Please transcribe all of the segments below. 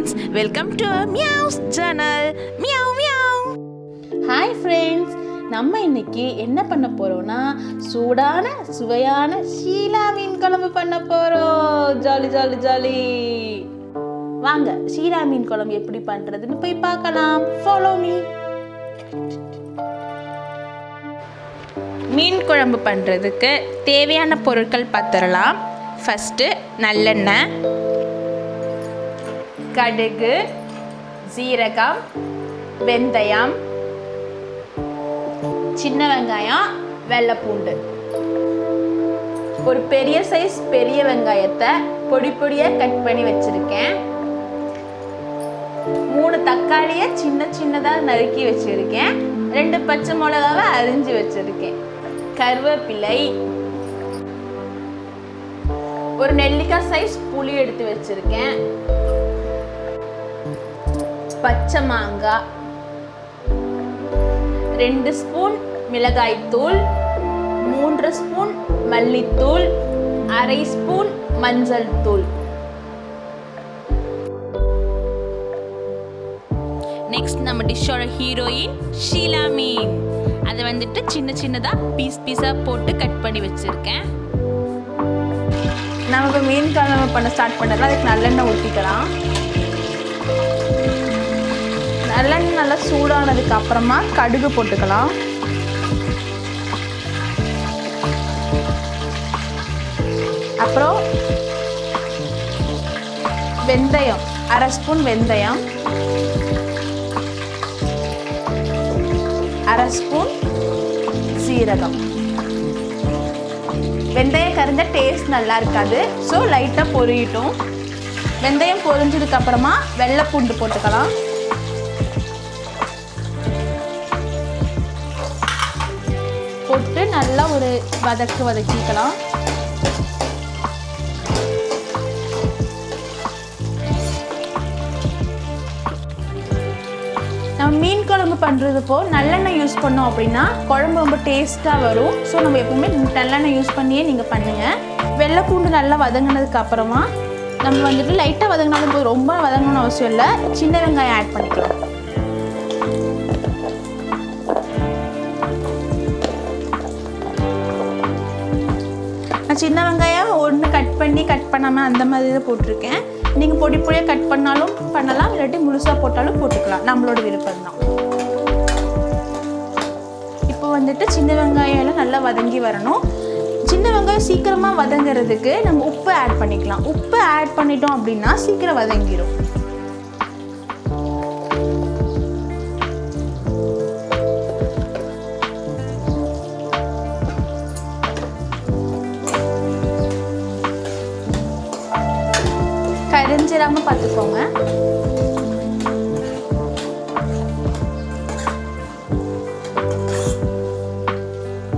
friends, welcome to MIYAV'S channel. Meow meow. Hi friends, நம்ம இன்னைக்கு என்ன பண்ண போறோம்னா சூடான சுவையான ஷீலா மீன் குழம்பு பண்ண போறோம். Jolly jolly jolly. வாங்க ஷீலா மீன் குழம்பு எப்படி பண்றதுன்னு போய் பார்க்கலாம். Follow me. மீன் குழம்பு பண்ணுறதுக்கு தேவையான பொருட்கள் பார்த்துடலாம். ஃபஸ்ட்டு நல்லெண்ணெய், கடுகு, சீரகம், வெந்தயம், சின்ன வெங்காயம், வெள்ளைப்பூண்டு. ஒரு பெரிய சைஸ் பெரிய வெங்காயத்தை பொடி பொடியாக கட் பண்ணி வச்சுருக்கேன். 3 தக்காளியை சின்ன சின்னதாக நறுக்கி வச்சுருக்கேன். 2 பச்சை மிளகாவை அரிஞ்சு வச்சுருக்கேன். கருவேப்பிலை, ஒரு நெல்லிக்காய் சைஸ் புளி எடுத்து வச்சிருக்கேன். பச்சை மாங்காய், 2 ஸ்பூன் மிளகாய் தூள், 3 ஸ்பூன் மல்லித்தூள், 1/2 ஸ்பூன் மஞ்சள் தூள். நெக்ஸ்ட் நம்ம டிஷ்ஷோட ஹீரோயின் ஷீலா மீன். அதை வந்துட்டு சின்ன சின்னதாக பீஸாக போட்டு கட் பண்ணி வச்சுருக்கேன். நம்ம இப்போ மீன் குழம்பு பண்ண ஸ்டார்ட் பண்ணுறதுல அதுக்கு நல்லெண்ணெய் ஊற்றிக்கலாம். நல்லெண்ணெய் நல்லா சூடானதுக்கு அப்புறமா கடுகு போட்டுக்கலாம். அப்புறம் வெந்தயம், 1/2 ஸ்பூன் வெந்தயம், 1/2 ஸ்பூன் சீரகம். வெந்தயம் கரைஞ்ச டேஸ்ட் நல்லா இருக்காது, ஸோ லைட்டாக பொரியட்டும். வெந்தயம் பொரிஞ்சதுக்கு அப்புறமா வெள்ளைப்பூண்டு போட்டுக்கலாம். போட்டு நல்லா ஒரு வதக்கிக்கலாம். நம்ம மீன் குழம்பு பண்ணுறதுப்போ நல்லெண்ணெய் யூஸ் பண்ணோம் அப்படின்னா குழம்பு ரொம்ப டேஸ்ட்டாக வரும். ஸோ நம்ம எப்பவுமே நல்லெண்ணெய் யூஸ் பண்ணியே நீங்கள் பண்ணுங்கள். வெள்ளைப்பூண்டு நல்லா வதங்கினதுக்கு அப்புறமா நம்ம வந்துட்டு லைட்டாக வதங்கினாலும் போது, ரொம்ப வதங்கணும்னு அவசியம் இல்லை. சின்ன வெங்காயம் ஆட் பண்ணிக்கலாம். நான் சின்ன வெங்காயம் ஒன்று கட் பண்ணாமல் அந்த மாதிரி தான் போட்டிருக்கேன். நீங்கள் பொடி பொடியாக கட் பண்ணாலும் பண்ணலாம், இல்லாட்டி முழுசாக போட்டாலும் போட்டுக்கலாம், நம்மளோட விருப்பம் தான். இப்போ வந்துட்டு சின்ன வெங்காயம் எல்லாம் நல்லா வதங்கி வரணும். சின்ன வெங்காயம் சீக்கிரமாக வதங்கிறதுக்கு நம்ம உப்பு ஆட் பண்ணிக்கலாம். உப்பு ஆட் பண்ணிட்டோம் அப்படின்னா சீக்கிரம் வதங்கிடும். கரிஞ்சிடாம பார்த்துக்கோங்க.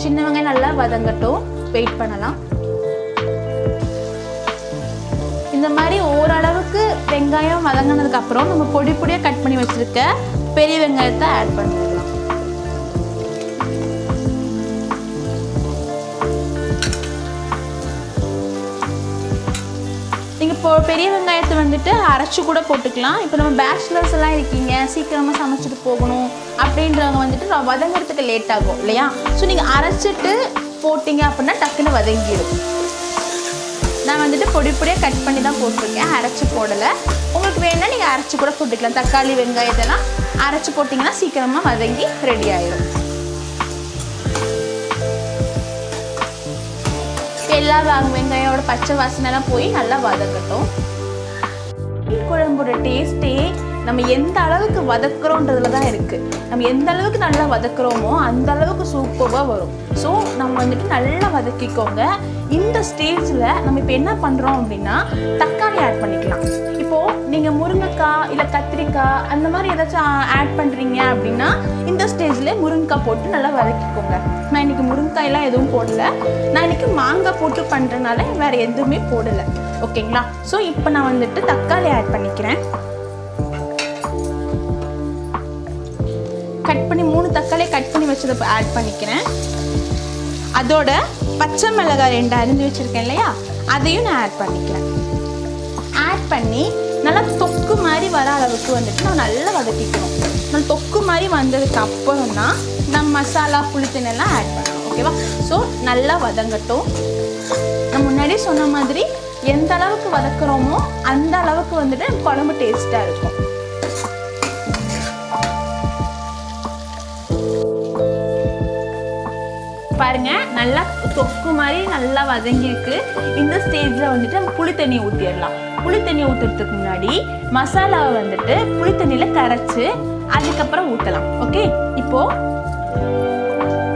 சின்ன வெங்காயம் நல்லா வதங்கட்டும், வெயிட் பண்ணலாம். இந்த மாதிரி ஓரளவுக்கு வெங்காயம் வதங்கினதுக்கு அப்புறம் நம்ம பொடி பொடியாக கட் பண்ணி வச்சிருக்க பெரிய வெங்காயத்தை ஆட் பண்ணிக்கலாம். இப்போ பெரிய வெங்காயத்தை வந்துட்டு அரைச்சி கூட போட்டுக்கலாம். இப்போ நம்ம பேச்சுலர்ஸ் எல்லாம் இருக்கீங்க, சீக்கிரமாக சமைச்சிட்டு போகணும் அப்படின்றவங்க வந்துட்டு வதங்கிறதுக்கு லேட் ஆகும் இல்லையா? ஸோ நீங்கள் அரைச்சிட்டு போட்டிங்க அப்படின்னா டக்குன்னு வதங்கிடும். நான் வந்துட்டு பொடி பொடியாக கட் பண்ணி தான் போட்டிருக்கேன், அரைச்சி போடலை. உங்களுக்கு வேணுன்னா நீங்கள் அரைச்சி கூட போட்டுக்கலாம். தக்காளி வெங்காயத்தெல்லாம் அரைச்சி போட்டிங்கன்னா சீக்கிரமாக வதங்கி ரெடி ஆயிடும். எல்லா வெங்காயோட பச்சை வாசனைலாம் போய் நல்லா வதக்கட்டும். மீன் குழம்போட டேஸ்ட்டே நம்ம எந்த அளவுக்கு வதக்குறோன்றதுல தான் இருக்குது. நம்ம எந்த அளவுக்கு நல்லா வதக்குறோமோ அந்த அளவுக்கு சூப்பராக வரும். ஸோ நம்ம வந்துட்டு நல்லா வதக்கிக்கோங்க. இந்த ஸ்டேஜில் நம்ம இப்போ என்ன பண்ணுறோம் அப்படின்னா தக்காளி ஆட் பண்ணிக்கலாம். இப்போது நீங்கள் முருங்கைக்காய் இல்லை கத்திரிக்காய் அந்த மாதிரி ஏதாச்சும் ஆட் பண்ணுறீங்க அப்படின்னா இந்த ஸ்டேஜில் முருங்கைக்காய் போட்டு நல்லா வதக்கிக்கோங்க. நான் இன்றைக்கி முருங்கைக்காயெல்லாம் எதுவும் போடலை. நான் இன்றைக்கி மாங்காய் போட்டு பண்ணுறதுனால வேறு எதுவுமே போடலை. ஓகேங்களா? ஸோ இப்போ நான் வந்துட்டு தக்காளி ஆட் பண்ணிக்கிறேன். கட் பண்ணி 3 தக்காளியை கட் பண்ணி வச்சதை ஆட் பண்ணிக்கிறேன். அதோட பச்சை மிளகாய் 2 அரிஞ்சு வச்சுருக்கேன் இல்லையா, அதையும் நான் ஆட் பண்ணிக்கிறேன். ஆட் பண்ணி நல்லா தொக்கு மாதிரி வர அளவுக்கு வந்துட்டு நம்ம நல்லா வதக்கிக்கணும். நல்லா தொக்கு மாதிரி வந்ததுக்கு அப்புறம் தான் நம்ம மசாலா புளித்தண்ணெல்லாம் ஆட் பண்ணணும். ஓகேவா? ஸோ நல்லா வதங்கட்டும். நான் முன்னாடியே சொன்ன மாதிரி எந்த அளவுக்கு வதக்குறோமோ அந்த அளவுக்கு வந்துட்டு குழம்பு டேஸ்ட்டாக இருக்கும். பாருங்க, நல்லா தொக்கு மாதிரி நல்லா வதங்கிருக்கு. இந்த ஸ்டேஜில் வந்துட்டு நம்ம புளி தண்ணியை ஊற்றிடலாம். புளி தண்ணியை ஊற்றுறதுக்கு முன்னாடி மசாலாவை வந்துட்டு புளி தண்ணியில் கரைச்சி அதுக்கப்புறம் ஊற்றலாம். ஓகே, இப்போது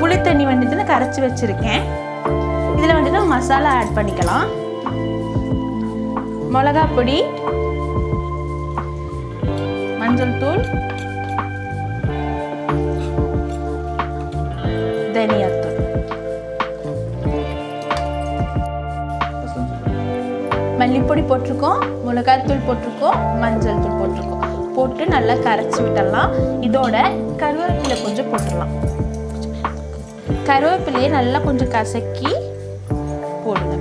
புளி தண்ணி வந்துட்டு நான் கரைச்சி வச்சுருக்கேன். இதில் வந்துட்டு மசாலா ஆட் பண்ணிக்கலாம். மிளகாய் பொடி, மஞ்சள் தூள், தனியாத்தூள், மல்லிப்பொடி போட்டிருக்கோம், மிளகாய்த்தூள் போட்டிருக்கோம், மஞ்சள் தூள் போட்டிருக்கோம். போட்டு நல்லா கரைச்சி விட்டுடலாம். இதோட கருவேப்பிலை கொஞ்சம் போட்டுடலாம். கருவேப்பிலையை நல்லா கொஞ்சம் கசக்கி போடுங்க.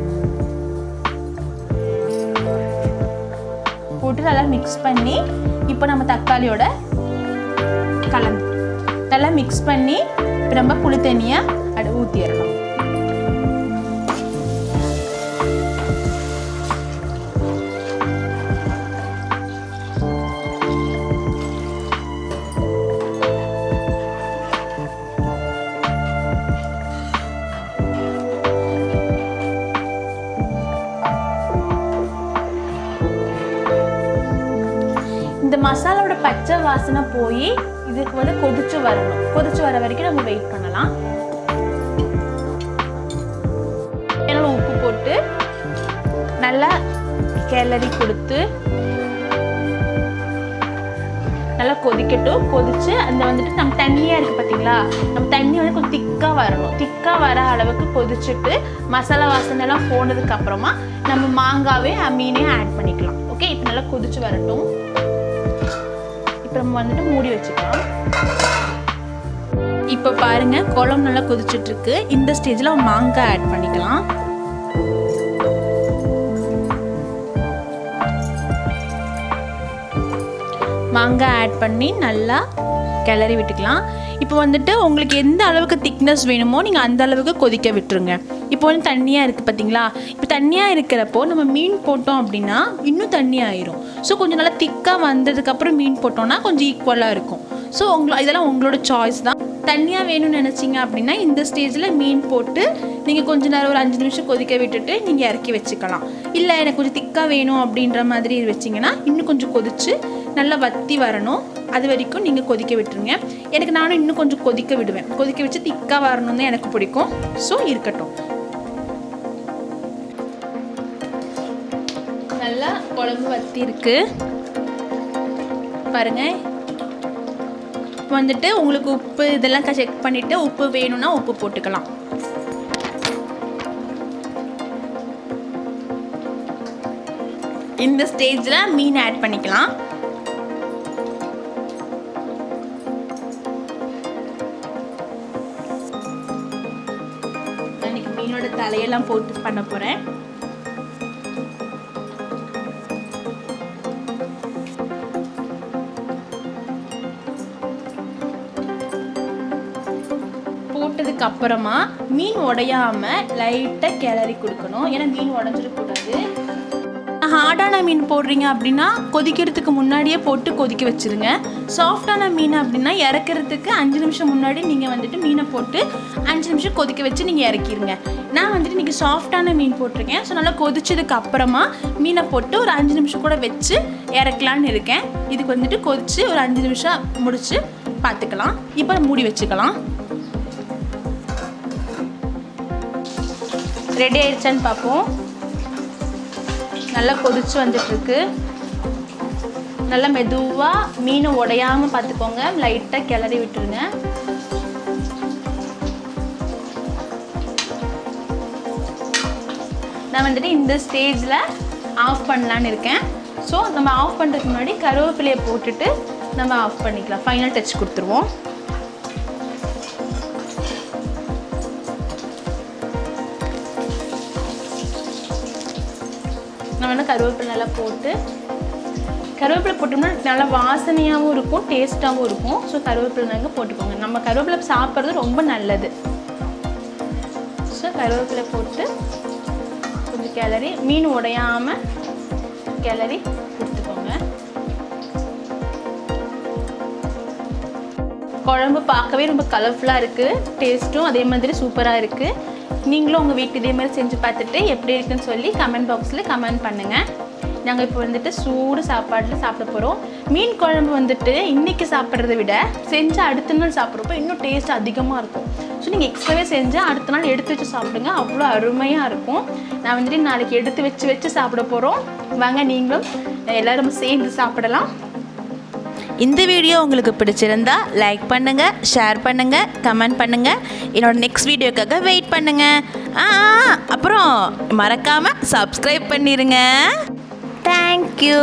போட்டு நல்லா மிக்ஸ் பண்ணி இப்போ நம்ம தக்காளியோட கலந்து நல்லா மிக்ஸ் பண்ணி இப்போ நம்ம புளி தண்ணியை ஊற்றிடலாம். இந்த மசாலாவோட பச்சை வாசனை போய் இதுக்கு வந்து கொதிச்சு வரணும். கொதிச்சு வர வரைக்கும் நம்ம வெயிட் பண்ணலாம். உப்பு போட்டு நல்லா கிளறி கொடுத்து நல்லா கொதிக்கட்டும். கொதிச்சு அந்த வந்துட்டு நம்ம தண்ணியாக இருக்குது பார்த்தீங்களா, நம்ம தண்ணி வந்து கொஞ்சம் திக்காக வரணும். திக்காக வர அளவுக்கு கொதிச்சுட்டு மசாலா வாசனைலாம் போனதுக்கு அப்புறமா நம்ம மாங்காவே மீனையும் ஆட் பண்ணிக்கலாம். ஓகே, இப்போ நல்லா கொதிச்சு வரட்டும். இப்போ நம்ம வந்துட்டு மூடி வச்சுக்கலாம். இப்போ பாருங்க, குழம்பு நல்லா கொதிச்சுட்டு இருக்கு. இந்த ஸ்டேஜில் மாங்காய் ஆட் பண்ணிக்கலாம். மாங்காய் ஆட் பண்ணி நல்லா கிளறி விட்டுக்கலாம். இப்போ வந்துட்டு உங்களுக்கு எந்த அளவுக்கு திக்னஸ் வேணுமோ நீங்கள் அந்த அளவுக்கு கொதிக்க விட்டுருங்க. இப்போ வந்து தண்ணியாக இருக்குது பார்த்தீங்களா, இப்போ தண்ணியாக இருக்கிறப்போ நம்ம மீன் போட்டோம் அப்படின்னா இன்னும் தண்ணி ஆயிரும். ஸோ கொஞ்சம் நல்லா திக்காக வந்ததுக்கப்புறம் மீன் போட்டோம்னா கொஞ்சம் ஈக்குவலாக இருக்கும். ஸோ இதெல்லாம் உங்களோட சாய்ஸ் தான். தண்ணியாக வேணும்னு நினச்சிங்க அப்படின்னா இந்த ஸ்டேஜில் மீன் போட்டு நீங்கள் கொஞ்ச நேரம் ஒரு 5 நிமிஷம் கொதிக்க விட்டுட்டு நீங்கள் இறக்கி வச்சுக்கலாம். இல்லை எனக்கு கொஞ்சம் திக்காக வேணும் அப்படின்ற மாதிரி வச்சிங்கன்னா இன்னும் கொஞ்சம் கொதித்து நல்லா வற்றி வரணும். அது வரைக்கும் நீங்கள் கொதிக்க விட்டுருங்க. நானும் இன்னும் கொஞ்சம் கொதிக்க விடுவேன். கொதிக்க வச்சு திக்காக வரணும் தான் எனக்கு பிடிக்கும். ஸோ இருக்கட்டும். நல்லா குழம்பு வற்றி இருக்கு பாருங்க. வந்துட்டு உங்களுக்கு உப்பு இதெல்லாம் செக் பண்ணிவிட்டு உப்பு வேணும்னா உப்பு போட்டுக்கலாம். இந்த ஸ்டேஜில் மீன் ஆட் பண்ணிக்கலாம். இன்னைக்கு மீனோட தலையெல்லாம் போட்டு பண்ண போகிறேன். போட்டதுக்கு அப்புறமா மீன் உடையாம லைட்டாக கிளறி கொடுக்கணும். ஏன்னா மீன் உடஞ்சிடக்கூடாது. ஹார்டான மீன் போடுறீங்க அப்படின்னா கொதிக்கிறதுக்கு முன்னாடியே போட்டு கொதிக்க வச்சுருங்க. சாஃப்டான மீன் அப்படின்னா இறக்கிறதுக்கு 5 நிமிஷம் முன்னாடி நீங்கள் வந்துட்டு மீனை போட்டு 5 நிமிஷம் கொதிக்க வச்சு நீங்கள் இறக்கிடுங்க. நான் வந்துட்டு இன்றைக்கி சாஃப்டான மீன் போட்டிருக்கேன். ஸோ நல்லா கொதிச்சதுக்கு அப்புறமா மீனை போட்டு ஒரு 5 நிமிஷம் கூட வச்சு இறக்கலான்னு இருக்கேன். இதுக்கு வந்துட்டு கொதித்து ஒரு 5 நிமிஷம் முடித்து பார்த்துக்கலாம். இப்போ மூடி வச்சுக்கலாம். ரெடி ஆயிடுச்சான்னு பார்ப்போம். நல்லா கொதிச்சு வந்துட்டுருக்கு. நல்லா மெதுவாக மீன் உடையாமல் பார்த்துக்கோங்க. லைட்டாக கிளறி விட்டுருங்க. நான் வந்துட்டு இந்த ஸ்டேஜில் ஆஃப் பண்ணலான்னு இருக்கேன். ஸோ நம்ம ஆஃப் பண்ணுறதுக்கு முன்னாடி கருவேப்பிலையை போட்டுட்டு நம்ம ஆஃப் பண்ணிக்கலாம். ஃபைனல் டச் கொடுத்துருவோம். நம்ம கருவேப்பிலை நல்லா போட்டு கருவேப்பிலை போட்டோம்னா நல்லா வாசனையாகவும் இருக்கும், டேஸ்ட்டாகவும் இருக்கும். ஸோ கருவேப்பிலை நாங்கள் போட்டுக்கோங்க. நம்ம கருவேப்பிலை சாப்பிட்றது ரொம்ப நல்லது. ஸோ கருவேப்பிலை போட்டு கொஞ்சம் கிளறி, மீன் உடையாமல் கிளறி கொடுத்துக்கோங்க. குழம்பு பார்க்கவே ரொம்ப கலர்ஃபுல்லாக இருக்குது, டேஸ்ட்டும் அதே மாதிரி சூப்பராக இருக்குது. நீங்களும் உங்கள் வீட்டு இதே மாதிரி செஞ்சு பார்த்துட்டு எப்படி இருக்குன்னு சொல்லி கமெண்ட் பாக்ஸில் கமெண்ட் பண்ணுங்கள். நாங்கள் இப்போ வந்துட்டு சூடு சாப்பாட்டில் சாப்பிட போகிறோம். மீன் குழம்பு வந்துட்டு இன்றைக்கி சாப்பிட்றத விட செஞ்சு அடுத்த நாள் சாப்பிட்றப்போ இன்னும் டேஸ்ட் அதிகமாக இருக்கும். ஸோ நீங்கள் எக்ஸ்ட்ராவே செஞ்சு அடுத்த நாள் எடுத்து வச்சு சாப்பிடுங்க, அவ்வளோ அருமையாக இருக்கும். நான் வந்துட்டு நாளைக்கு எடுத்து வச்சு சாப்பிட போகிறோம். வாங்க நீங்களும் எல்லோரும் சேர்ந்து சாப்பிடலாம். இந்த வீடியோ உங்களுக்கு பிடிச்சிருந்தா லைக் பண்ணுங்கள், ஷேர் பண்ணுங்கள், கமெண்ட் பண்ணுங்கள். என்னோட நெக்ஸ்ட் வீடியோக்காக வெயிட் பண்ணுங்கள். அப்புறம் மறக்காமல் சப்ஸ்கிரைப் பண்ணிடுங்க. தேங்க்யூ.